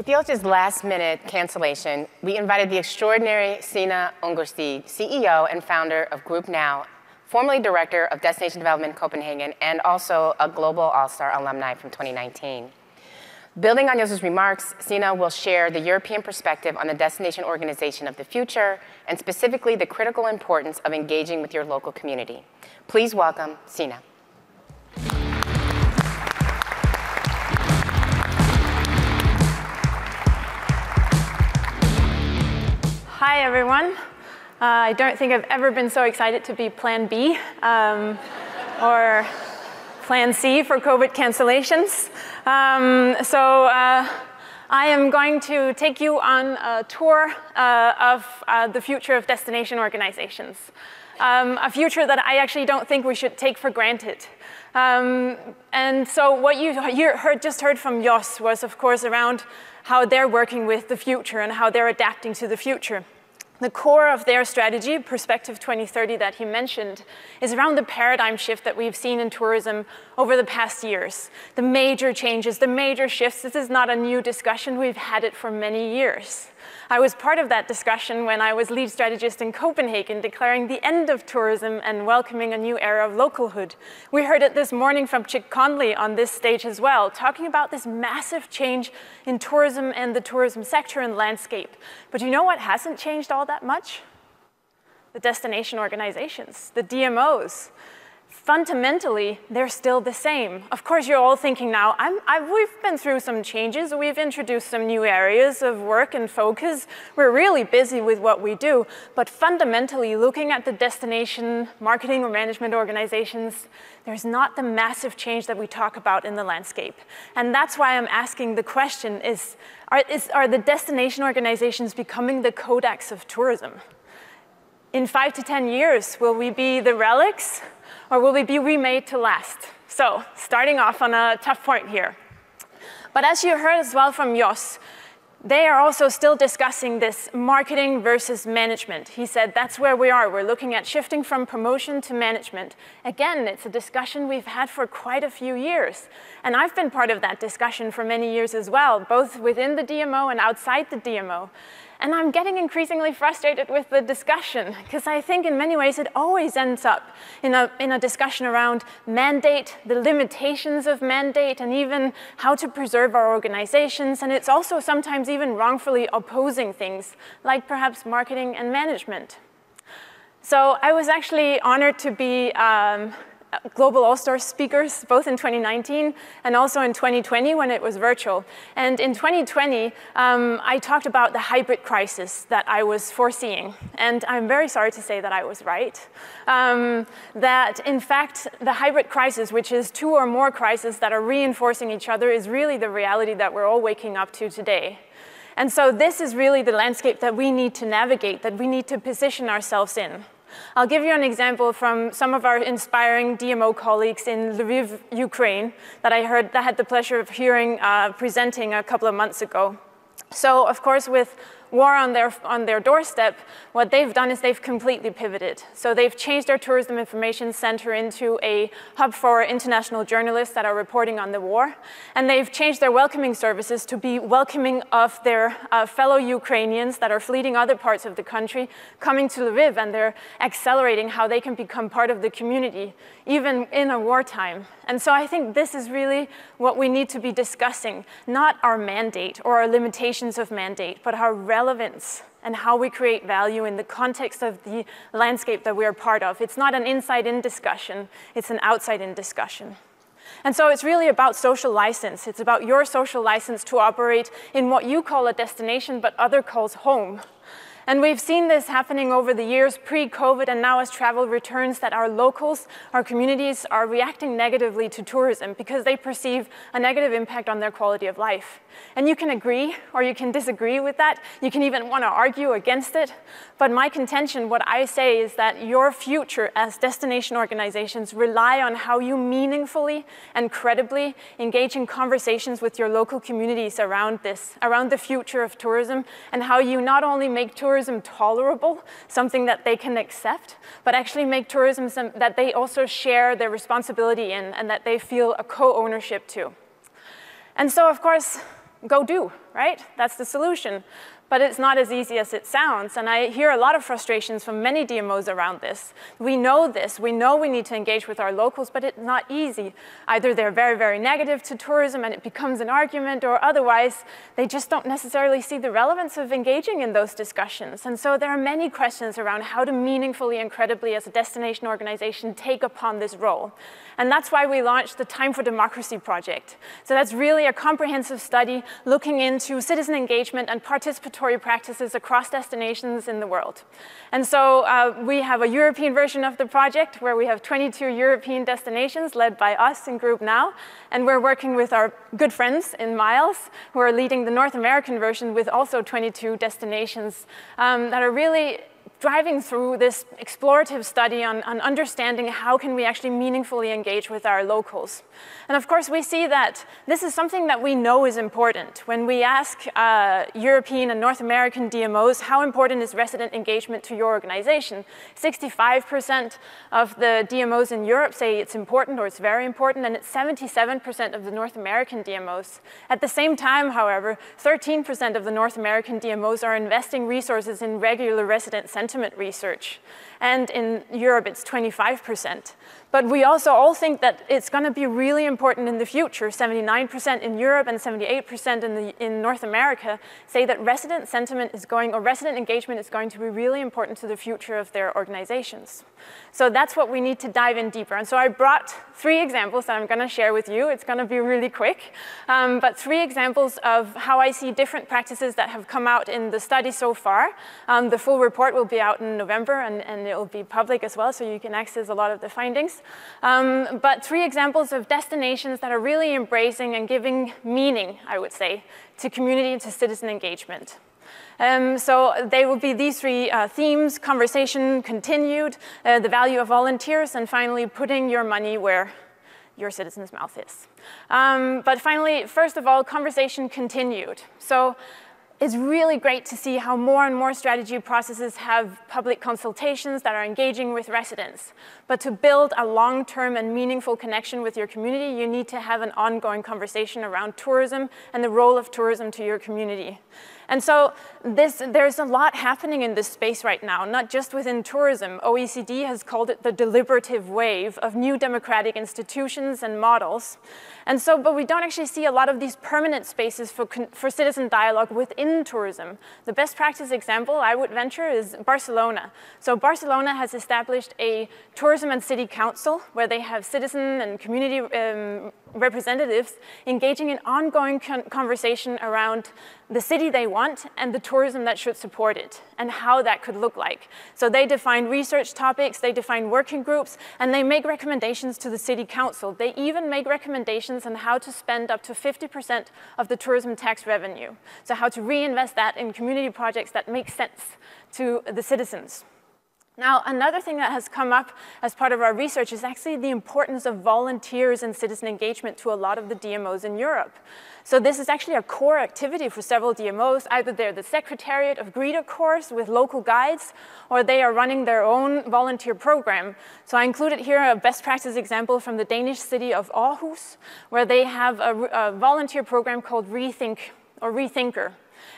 With Yosh's last-minute cancellation, we invited the extraordinary SIgne Jungersted, CEO and founder of Group NAO, formerly director of Destination Development in Copenhagen, and also a Global All-Star alumni from 2019. Building on Yosh's remarks, SIgne will share the European perspective on the destination organization of the future, and specifically the critical importance of engaging with your local community. Please welcome SIgne. Hi, everyone. I don't think I've ever been so excited to be Plan B or Plan C for COVID cancellations. I am going to take you on a tour of the future of destination organizations, a future that I actually don't think we should take for granted. And so what you just heard from Jos was, of course, around how they're working with the future and how they're adapting to the future. The core of their strategy, Perspective 2030 that he mentioned, is around the paradigm shift that we've seen in tourism over the past years. The major changes, the major shifts, this is not a new discussion, we've had it for many years. I was part of that discussion when I was lead strategist in Copenhagen, declaring the end of tourism and welcoming a new era of localhood. We heard it this morning from Chick Conley on this stage as well, talking about this massive change in tourism and the tourism sector and landscape. But you know what hasn't changed all that much? The destination organizations, the DMOs. Fundamentally, they're still the same. Of course, you're all thinking now, we've been through some changes, we've introduced some new areas of work and focus, we're really busy with what we do, but fundamentally, looking at the destination marketing or management organizations, there's not the massive change that we talk about in the landscape. And that's why I'm asking the question, are the destination organizations becoming the Kodaks of tourism? In 5 to 10 years, will we be the relics? Or will we be remade to last? So, starting off on a tough point here. But as you heard as well from Jos, they are also still discussing this marketing versus management. He said that's where we are. We're looking at shifting from promotion to management. Again, it's a discussion we've had for quite a few years. And I've been part of that discussion for many years as well, both within the DMO and outside the DMO. And I'm getting increasingly frustrated with the discussion, because I think in many ways it always ends up in a discussion around mandate, the limitations of mandate, and even how to preserve our organizations. And it's also sometimes even wrongfully opposing things, like perhaps marketing and management. So I was actually honored to be Global All-Star speakers, both in 2019 and also in 2020 when it was virtual. And in 2020, I talked about the hybrid crisis that I was foreseeing. And I'm very sorry to say that I was right. That in fact, the hybrid crisis, which is 2 or more crises that are reinforcing each other, is really the reality that we're all waking up to today. And so this is really the landscape that we need to navigate, that we need to position ourselves in. I'll give you an example from some of our inspiring DMO colleagues in Lviv, Ukraine, that I had the pleasure of hearing presenting a couple of months ago. So, of course, with war on their doorstep, what they've done is they've completely pivoted. So they've changed their tourism information center into a hub for international journalists that are reporting on the war. And they've changed their welcoming services to be welcoming of their fellow Ukrainians that are fleeing other parts of the country, coming to Lviv, and they're accelerating how they can become part of the community, even in a wartime. And so I think this is really what we need to be discussing, not our mandate or our limitations of mandate, but our relevance and how we create value in the context of the landscape that we are part of. It's not an inside-in discussion, it's an outside-in discussion. And so it's really about social license. It's about your social license to operate in what you call a destination, but others calls home. And we've seen this happening over the years, pre-COVID, and now as travel returns, that our locals, our communities are reacting negatively to tourism because they perceive a negative impact on their quality of life. And you can agree or you can disagree with that. You can even want to argue against it. But my contention, what I say, is that your future as destination organizations rely on how you meaningfully and credibly engage in conversations with your local communities around this, around the future of tourism, and how you not only make tourism tolerable, something that they can accept, but actually make tourism that they also share their responsibility in and that they feel a co-ownership to. And so, of course, go do, right? That's the solution. But it's not as easy as it sounds, and I hear a lot of frustrations from many DMOs around this. We know this, we know we need to engage with our locals, but it's not easy. Either they're very, very negative to tourism and it becomes an argument, or otherwise, they just don't necessarily see the relevance of engaging in those discussions. And so there are many questions around how to meaningfully and credibly, as a destination organization, take upon this role. And that's why we launched the Time for Democracy project. So that's really a comprehensive study looking into citizen engagement and participatory practices across destinations in the world. And so we have a European version of the project where we have 22 European destinations led by us in Group NAO. And we're working with our good friends in Miles, who are leading the North American version with also 22 destinations that are really driving through this explorative study on understanding how can we actually meaningfully engage with our locals. And of course, we see that this is something that we know is important. When we ask European and North American DMOs, how important is resident engagement to your organization? 65% of the DMOs in Europe say it's important or it's very important, and it's 77% of the North American DMOs. At the same time, however, 13% of the North American DMOs are investing resources in regular resident sentiment research. And in Europe, it's 25%. But we also all think that it's going to be really important in the future. 79% in Europe and 78% in North America say that resident sentiment is going, or resident engagement is going to be really important to the future of their organizations. So that's what we need to dive in deeper. And so I brought 3 examples that I'm going to share with you. It's going to be really quick. But 3 examples of how I see different practices that have come out in the study so far. The full report will be out in November, and it will be public as well, so you can access a lot of the findings. But 3 examples of destinations that are really embracing and giving meaning, I would say, to community and to citizen engagement. So they will be these 3 themes: conversation continued, the value of volunteers, and finally, putting your money where your citizen's mouth is. But finally, first of all, conversation continued. So it's really great to see how more and more strategy processes have public consultations that are engaging with residents. But to build a long-term and meaningful connection with your community, you need to have an ongoing conversation around tourism and the role of tourism to your community. And so there's a lot happening in this space right now, not just within tourism. OECD has called it the deliberative wave of new democratic institutions and models. And so, but we don't actually see a lot of these permanent spaces for citizen dialogue within tourism. The best practice example, I would venture, is Barcelona. So Barcelona has established a tourism and city council where they have citizen and community representatives engaging in ongoing conversation around the city they want and the tourism that should support it and how that could look like. So they define research topics, they define working groups, and they make recommendations to the city council. They even make recommendations on how to spend up to 50% of the tourism tax revenue. So how to reinvest that in community projects that make sense to the citizens. Now, another thing that has come up as part of our research is actually the importance of volunteers and citizen engagement to a lot of the DMOs in Europe. So this is actually a core activity for several DMOs. Either they're the secretariat of greeter corps with local guides, or they are running their own volunteer program. So I included here a best practice example from the Danish city of Aarhus, where they have a volunteer program called Rethink, or Rethinker.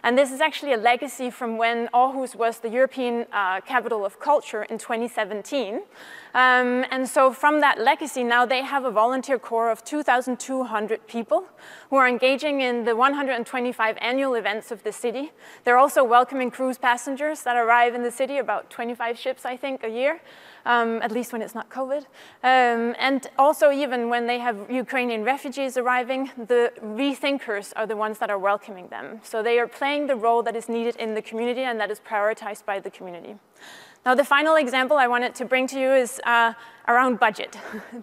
And this is actually a legacy from when Aarhus was the European capital of culture in 2017. And so from that legacy, now they have a volunteer corps of 2,200 people who are engaging in the 125 annual events of the city. They're also welcoming cruise passengers that arrive in the city, about 25 ships, I think, a year. At least when it's not COVID. And also even when they have Ukrainian refugees arriving, the rethinkers are the ones that are welcoming them. So they are playing the role that is needed in the community and that is prioritized by the community. Now, the final example I wanted to bring to you is around budget.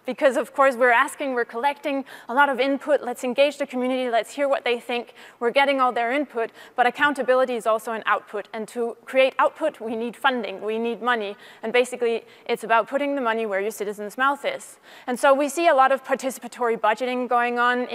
Because, of course, we're collecting a lot of input. Let's engage the community. Let's hear what they think. We're getting all their input. But accountability is also an output. And to create output, we need funding. We need money. And basically, it's about putting the money where your citizen's mouth is. And so we see a lot of participatory budgeting going on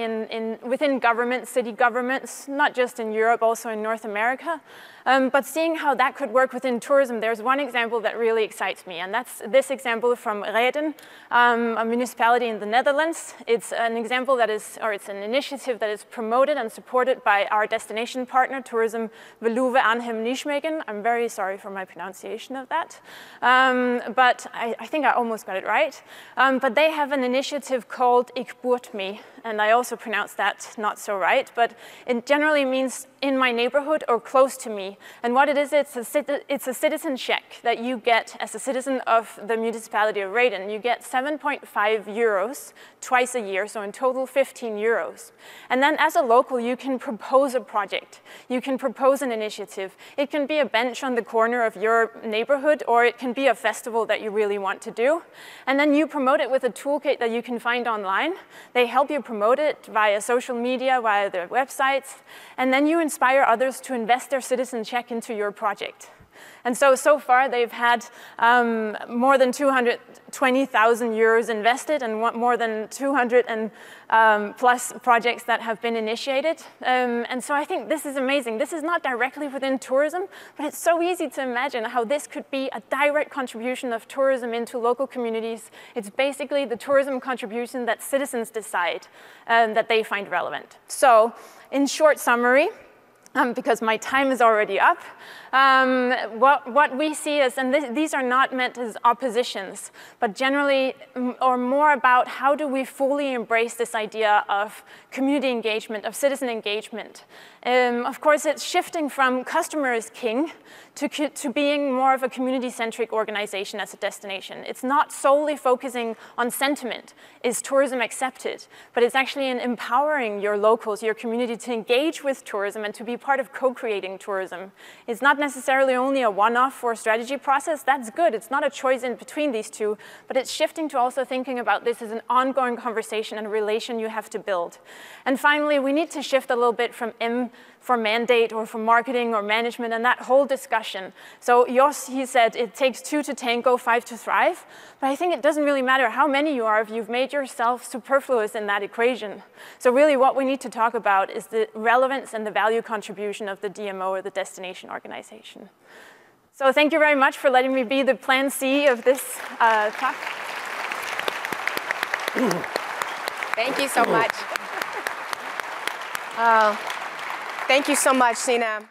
within government, city governments, not just in Europe, also in North America. But seeing how that could work within tourism, there's one example example that really excites me, and that's this example from Reden, a municipality in the Netherlands. It's an example that is, or it's an initiative that is promoted and supported by our destination partner, Tourism Veluwe Arnhem Nijmegen. I'm very sorry for my pronunciation of that, but I think I almost got it right. But they have an initiative called Ik Buurt Me, and I also pronounced that not so right, but it generally means in my neighborhood or close to me. And what it is, it's a citizen check that you get as a citizen of the municipality of Reden. You get 7.5 euros twice a year, so in total 15 euros. And then as a local, you can propose a project. You can propose an initiative. It can be a bench on the corner of your neighborhood, or it can be a festival that you really want to do. And then you promote it with a toolkit that you can find online. They help you promote it via social media, via their websites, and then you inspire others to invest their citizen check into your project. And so far, they've had more than 220,000 euros invested and more than 200 plus projects that have been initiated. And so I think this is amazing. This is not directly within tourism, but it's so easy to imagine how this could be a direct contribution of tourism into local communities. It's basically the tourism contribution that citizens decide that they find relevant. So in short summary, because my time is already up, what we see is, and these are not meant as oppositions, but generally, or more about how do we fully embrace this idea of community engagement, of citizen engagement. Of course, it's shifting from customer is king to being more of a community-centric organization as a destination. It's not solely focusing on sentiment, is tourism accepted, but it's actually in empowering your locals, your community to engage with tourism and to be part of co-creating tourism. It's not necessarily only a one-off or strategy process. That's good. It's not a choice in between these two, but it's shifting to also thinking about this as an ongoing conversation and a relation you have to build. And finally, we need to shift a little bit from M for mandate or for marketing or management and that whole discussion. So Jos, he said, it takes 2 to tango, 5 to thrive. But I think it doesn't really matter how many you are if you've made yourself superfluous in that equation. So really what we need to talk about is the relevance and the value contribution of the DMO or the destination organization. So thank you very much for letting me be the plan C of this talk. Thank you so much. Thank you so much, SIgne.